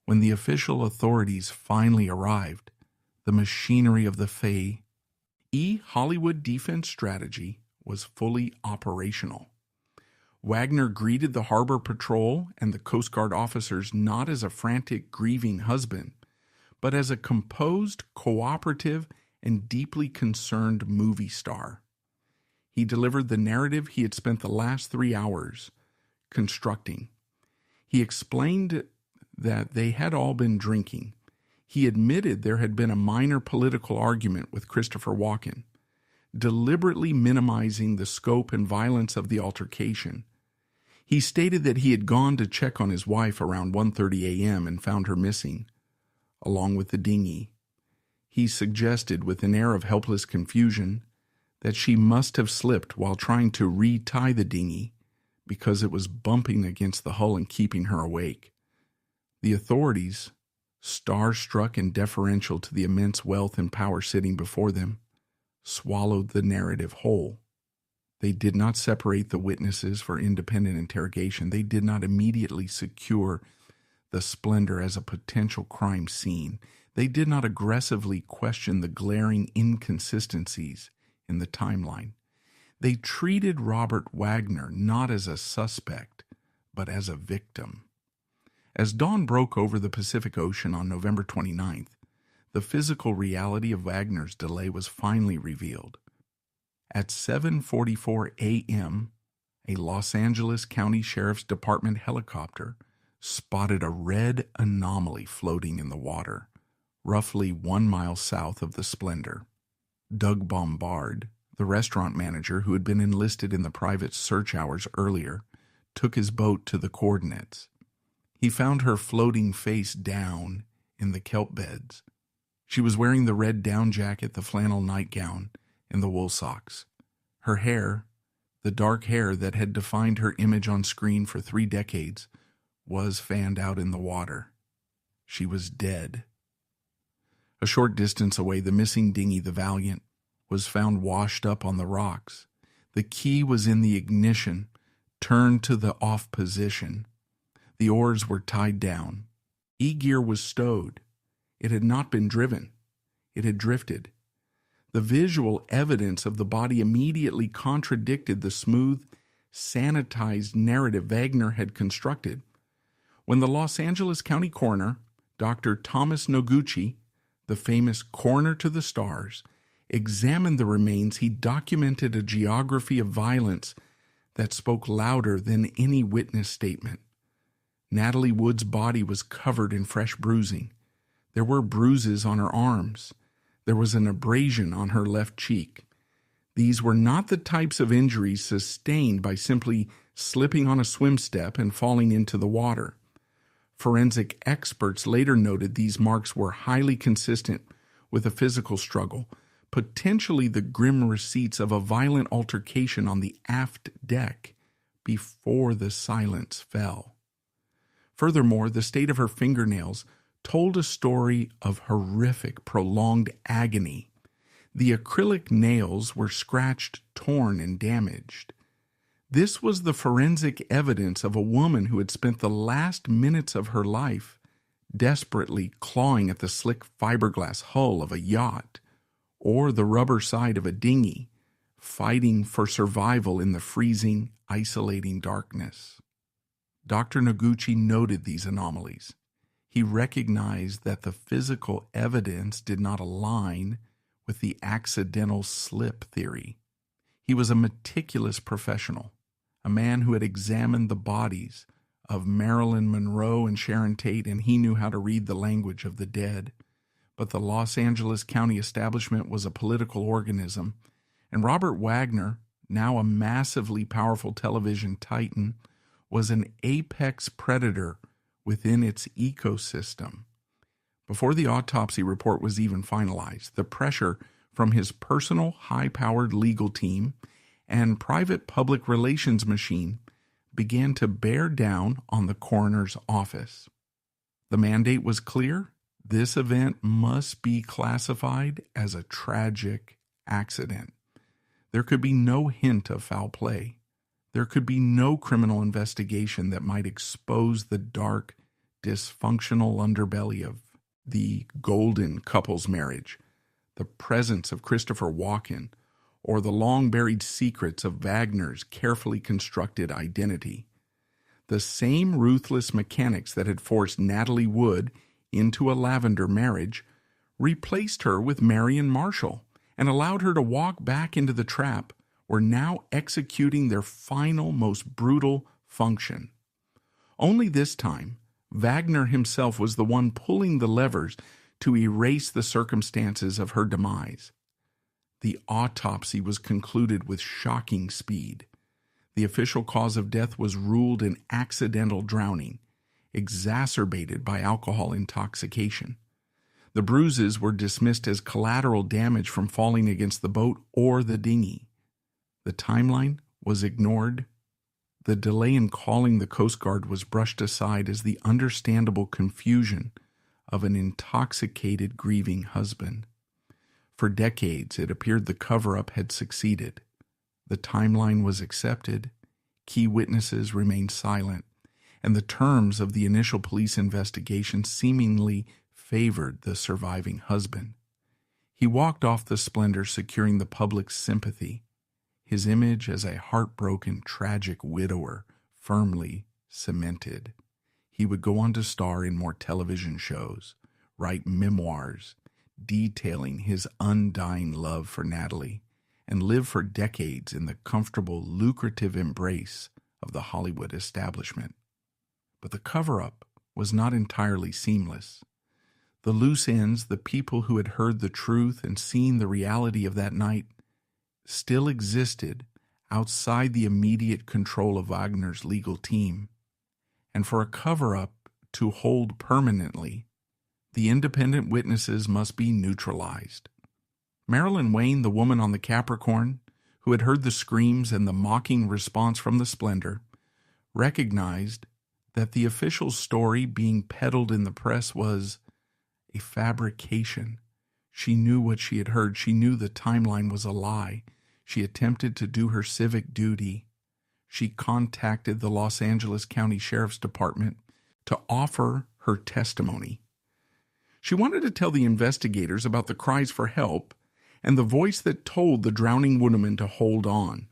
When the official authorities finally arrived, the machinery of the Hollywood defense strategy was fully operational. Wagner greeted the harbor patrol and the Coast Guard officers not as a frantic, grieving husband, but as a composed, cooperative, and deeply concerned movie star. He delivered the narrative he had spent the last 3 hours constructing. He explained that they had all been drinking. He admitted there had been a minor political argument with Christopher Walken, deliberately minimizing the scope and violence of the altercation. He stated that he had gone to check on his wife around 1:30 a.m. and found her missing, along with the dinghy. He suggested with an air of helpless confusion that she must have slipped while trying to retie the dinghy because it was bumping against the hull and keeping her awake. The authorities, starstruck and deferential to the immense wealth and power sitting before them, swallowed the narrative whole. They did not separate the witnesses for independent interrogation. They did not immediately secure the Splendor as a potential crime scene. They did not aggressively question the glaring inconsistencies in the timeline. They treated Robert Wagner not as a suspect, but as a victim. As dawn broke over the Pacific Ocean on November 29th, the physical reality of Wagner's delay was finally revealed. At 7:44 a.m., a Los Angeles County Sheriff's Department helicopter spotted a red anomaly floating in the water, roughly 1 mile south of the Splendor. Doug Bombard, the restaurant manager who had been enlisted in the private search hours earlier, took his boat to the coordinates. He found her floating face down in the kelp beds. She was wearing the red down jacket, the flannel nightgown, and the wool socks. Her hair, the dark hair that had defined her image on screen for 3 decades, was fanned out in the water. She was dead. A short distance away, the missing dinghy, the Valiant, was found washed up on the rocks. The key was in the ignition, turned to the off position. The oars were tied down. E-gear was stowed. It had not been driven. It had drifted. The visual evidence of the body immediately contradicted the smooth, sanitized narrative Wagner had constructed. When the Los Angeles County coroner, Dr. Thomas Noguchi, the famous coroner to the stars, examined the remains, he documented a geography of violence that spoke louder than any witness statement. Natalie Wood's body was covered in fresh bruising. There were bruises on her arms. There was an abrasion on her left cheek. These were not the types of injuries sustained by simply slipping on a swim step and falling into the water. Forensic experts later noted these marks were highly consistent with a physical struggle, potentially the grim receipts of a violent altercation on the aft deck before the silence fell. Furthermore, the state of her fingernails told a story of horrific, prolonged agony. The acrylic nails were scratched, torn, and damaged. This was the forensic evidence of a woman who had spent the last minutes of her life desperately clawing at the slick fiberglass hull of a yacht or the rubber side of a dinghy, fighting for survival in the freezing, isolating darkness. Dr. Noguchi noted these anomalies. He recognized that the physical evidence did not align with the accidental slip theory. He was a meticulous professional, a man who had examined the bodies of Marilyn Monroe and Sharon Tate, and he knew how to read the language of the dead. But the Los Angeles County establishment was a political organism, and Robert Wagner, now a massively powerful television titan, was an apex predator within its ecosystem. Before the autopsy report was even finalized, the pressure from his personal high-powered legal team and private public relations machine began to bear down on the coroner's office. The mandate was clear. This event must be classified as a tragic accident. There could be no hint of foul play. There could be no criminal investigation that might expose the dark, dysfunctional underbelly of the golden couple's marriage, the presence of Christopher Walken, or the long-buried secrets of Wagner's carefully constructed identity. The same ruthless mechanics that had forced Natalie Wood into a lavender marriage replaced her with Marion Marshall and allowed her to walk back into the trap were now executing their final, most brutal function. Only this time, Wagner himself was the one pulling the levers to erase the circumstances of her demise. The autopsy was concluded with shocking speed. The official cause of death was ruled an accidental drowning, exacerbated by alcohol intoxication. The bruises were dismissed as collateral damage from falling against the boat or the dinghy. The timeline was ignored. The delay in calling the Coast Guard was brushed aside as the understandable confusion of an intoxicated, grieving husband. For decades, it appeared the cover-up had succeeded. The timeline was accepted, key witnesses remained silent, and the terms of the initial police investigation seemingly favored the surviving husband. He walked off the Splendor securing the public's sympathy, his image as a heartbroken, tragic widower firmly cemented. He would go on to star in more television shows, write memoirs detailing his undying love for Natalie, and live for decades in the comfortable, lucrative embrace of the Hollywood establishment. But the cover-up was not entirely seamless. The loose ends, the people who had heard the truth and seen the reality of that night, still existed outside the immediate control of Wagner's legal team. And for a cover-up to hold permanently, the independent witnesses must be neutralized. Marilyn Wayne, the woman on the Capricorn, who had heard the screams and the mocking response from the Splendor, recognized that the official story being peddled in the press was a fabrication. She knew what she had heard. She knew the timeline was a lie. She attempted to do her civic duty. She contacted the Los Angeles County Sheriff's Department to offer her testimony. She wanted to tell the investigators about the cries for help and the voice that told the drowning woman to hold on.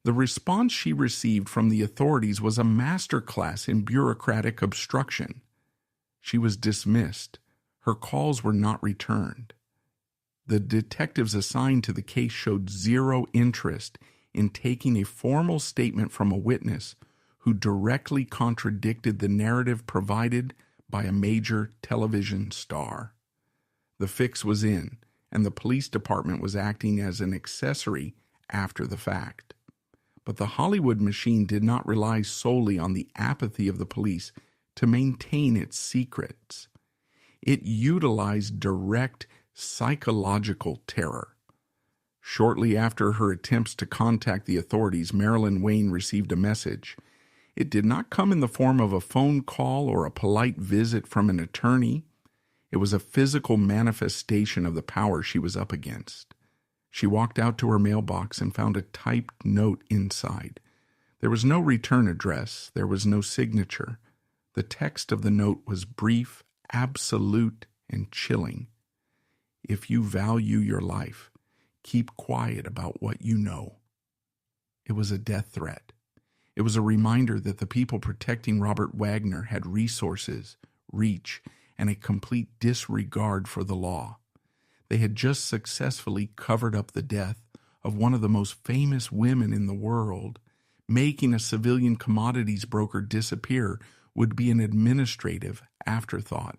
The response she received from the authorities was a masterclass in bureaucratic obstruction. She was dismissed. Her calls were not returned. The detectives assigned to the case showed zero interest in taking a formal statement from a witness who directly contradicted the narrative provided by a major television star. The fix was in, and the police department was acting as an accessory after the fact. But the Hollywood machine did not rely solely on the apathy of the police to maintain its secrets. It utilized direct psychological terror. Shortly after her attempts to contact the authorities, Marilyn Wayne received a message. It did not come in the form of a phone call or a polite visit from an attorney. It was a physical manifestation of the power she was up against. She walked out to her mailbox and found a typed note inside. There was no return address. There was no signature. The text of the note was brief, absolute, and chilling. If you value your life, keep quiet about what you know. It was a death threat. It was a reminder that the people protecting Robert Wagner had resources, reach, and a complete disregard for the law. They had just successfully covered up the death of one of the most famous women in the world. Making a civilian commodities broker disappear would be an administrative afterthought.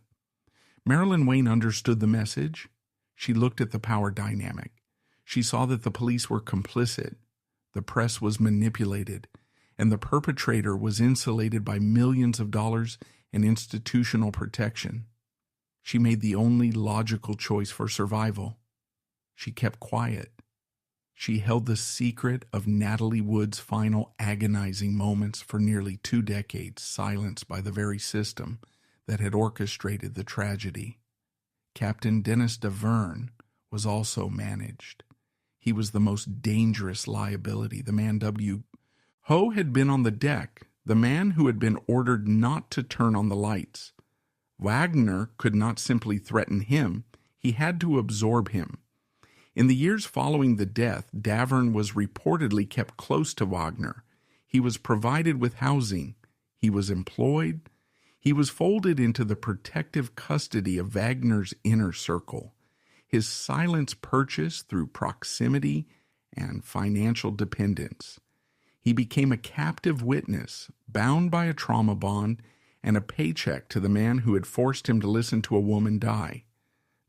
Marilyn Wayne understood the message. She looked at the power dynamic. She saw that the police were complicit, the press was manipulated, and the perpetrator was insulated by millions of dollars and institutional protection. She made the only logical choice for survival. She kept quiet. She held the secret of Natalie Wood's final agonizing moments for nearly 2 decades, silenced by the very system that had orchestrated the tragedy. Captain Dennis Davern was also managed. He was the most dangerous liability. The man W. Ho had been on the deck, the man who had been ordered not to turn on the lights. Wagner could not simply threaten him, he had to absorb him. In the years following the death, Davern was reportedly kept close to Wagner. He was provided with housing. He was employed. He was folded into the protective custody of Wagner's inner circle. His silence purchased through proximity and financial dependence. He became a captive witness, bound by a trauma bond and a paycheck to the man who had forced him to listen to a woman die.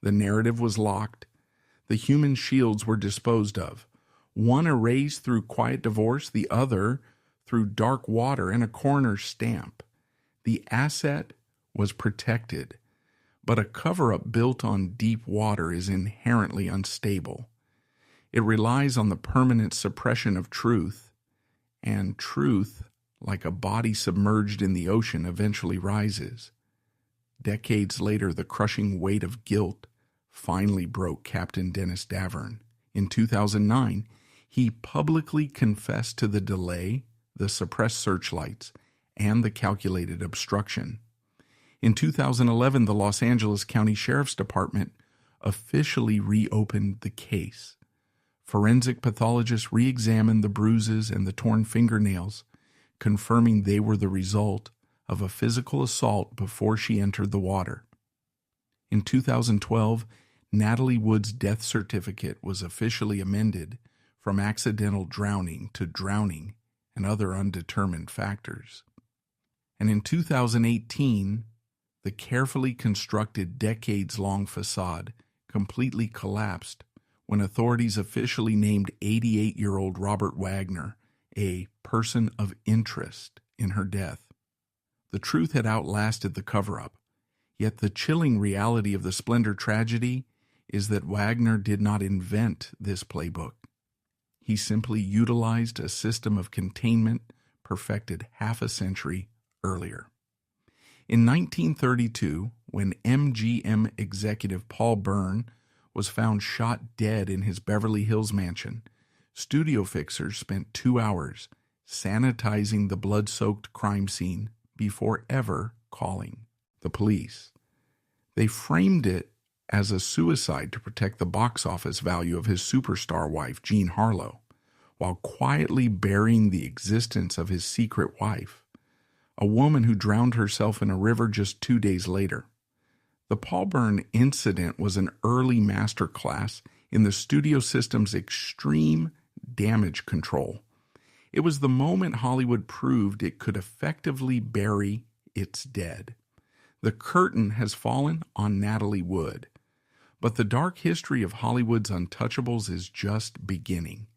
The narrative was locked. The human shields were disposed of, one erased through quiet divorce, the other through dark water and a coroner's stamp. The asset was protected, but a cover-up built on deep water is inherently unstable. It relies on the permanent suppression of truth, and truth, like a body submerged in the ocean, eventually rises. Decades later, the crushing weight of guilt finally broke Captain Dennis Davern. In 2009, he publicly confessed to the delay, the suppressed searchlights, and the calculated obstruction. In 2011, the Los Angeles County Sheriff's Department officially reopened the case. Forensic pathologists re-examined the bruises and the torn fingernails, confirming they were the result of a physical assault before she entered the water. In 2012, Natalie Wood's death certificate was officially amended from accidental drowning to drowning and other undetermined factors. And in 2018, the carefully constructed decades-long facade completely collapsed when authorities officially named 88-year-old Robert Wagner a person of interest in her death. The truth had outlasted the cover-up, yet the chilling reality of the Splendor tragedy is that Wagner did not invent this playbook. He simply utilized a system of containment perfected half a century earlier. In 1932, when MGM executive Paul Byrne was found shot dead in his Beverly Hills mansion, studio fixers spent 2 hours sanitizing the blood-soaked crime scene before ever calling the police. They framed it as a suicide to protect the box office value of his superstar wife, Jean Harlow, while quietly burying the existence of his secret wife, a woman who drowned herself in a river just 2 days later. The Paul Byrne incident was an early masterclass in the studio system's extreme damage control. It was the moment Hollywood proved it could effectively bury its dead. The curtain has fallen on Natalie Wood, but the dark history of Hollywood's untouchables is just beginning.